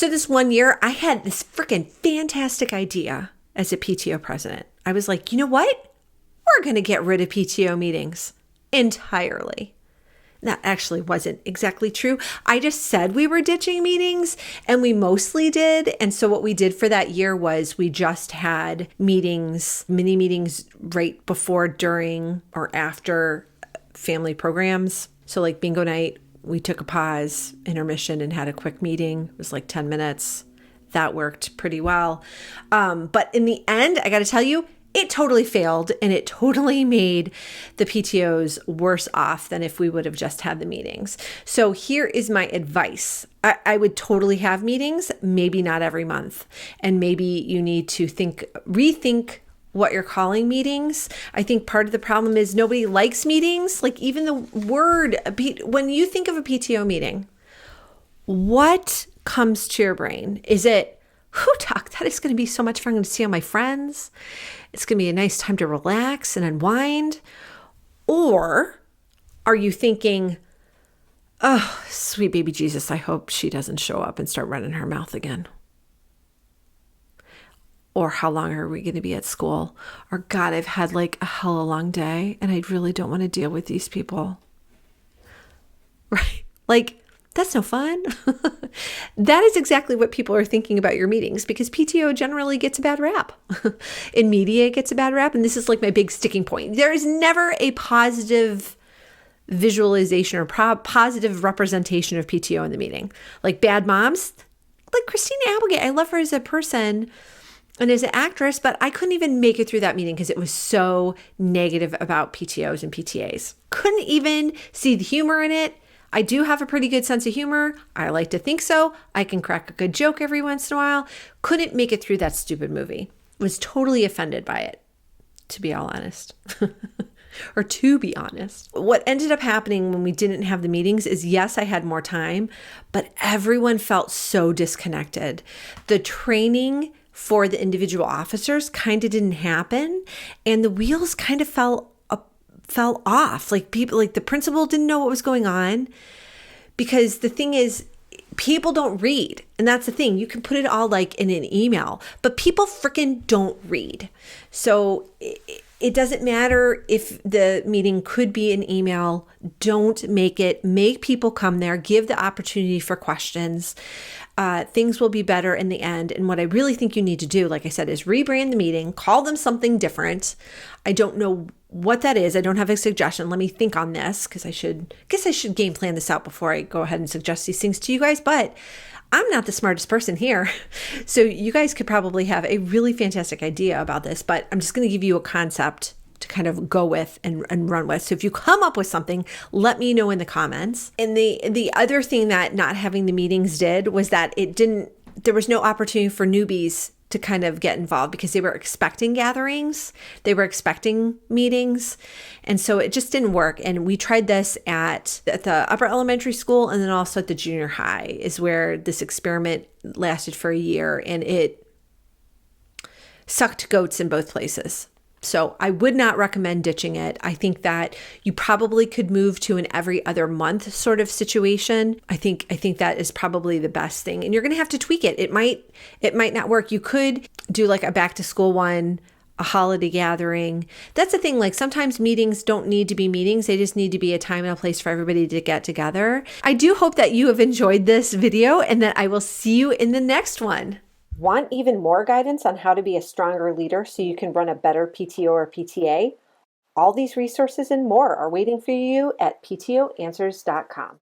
So this one year, I had this freaking fantastic idea as a PTO president. I was like, you know what? We're going to get rid of PTO meetings entirely. That actually wasn't exactly true. I just said we were ditching meetings, and we mostly did. And so what we did for that year was we just had meetings, mini meetings right before, during, or after family programs. So like bingo night, we took a pause, intermission, and had a quick meeting. It was like 10 minutes. That worked pretty well. But in the end, I got to tell you, it totally failed, and it totally made the PTOs worse off than if we would have just had the meetings. So here is my advice. I would totally have meetings, maybe not every month. And maybe you need to rethink what you're calling meetings. I think part of the problem is nobody likes meetings. Like even the word, when you think of a PTO meeting, what comes to your brain? Is it, whew, doc, that is going to be so much fun. I'm going to see all my friends. It's going to be a nice time to relax and unwind. Or are you thinking, oh, sweet baby Jesus, I hope she doesn't show up and start running her mouth again. Or how long are we going to be at school? Or God, I've had like a hella long day and I really don't want to deal with these people. Right? Like, that's no fun. That is exactly what people are thinking about your meetings, because PTO generally gets a bad rap. In media, it gets a bad rap. And this is like my big sticking point. There is never a positive visualization or positive representation of PTO in the meeting. Like bad moms, like Christina Applegate. I love her as a person and as an actress, but I couldn't even make it through that meeting because it was so negative about PTOs and PTAs. Couldn't even see the humor in it. I do have a pretty good sense of humor. I like to think so. I can crack a good joke every once in a while. Couldn't make it through that stupid movie. Was totally offended by it, to be all honest. Or to be honest. What ended up happening when we didn't have the meetings is, yes, I had more time, but everyone felt so disconnected. The training for the individual officers kind of didn't happen, and the wheels kind of fell off. Like people, like the principal didn't know what was going on, because the thing is, people don't read. And that's the thing. You can put it all like in an email, but people freaking don't read. So it doesn't matter if the meeting could be an email. Don't make people come there, give the opportunity for questions. Things will be better in the end. And what I really think you need to do, like I said, is rebrand the meeting, call them something different. I don't know what that is. I don't have a suggestion. Let me think on this, because I should game plan this out before I go ahead and suggest these things to you guys. But I'm not the smartest person here. So you guys could probably have a really fantastic idea about this, but I'm just going to give you a concept to kind of go with and run with. So if you come up with something, let me know in the comments. And the other thing that not having the meetings did was that there was no opportunity for newbies to kind of get involved, because they were expecting gatherings, they were expecting meetings. And so it just didn't work. And we tried this at the upper elementary school, and then also at the junior high is where this experiment lasted for a year, and it sucked goats in both places. So I would not recommend ditching it. I think that you probably could move to an every other month sort of situation. I think that is probably the best thing. And you're going to have to tweak it. It might not work. You could do like a back to school one, a holiday gathering. That's the thing. Like sometimes meetings don't need to be meetings. They just need to be a time and a place for everybody to get together. I do hope that you have enjoyed this video, and that I will see you in the next one. Want even more guidance on how to be a stronger leader so you can run a better PTO or PTA? All these resources and more are waiting for you at PTOanswers.com.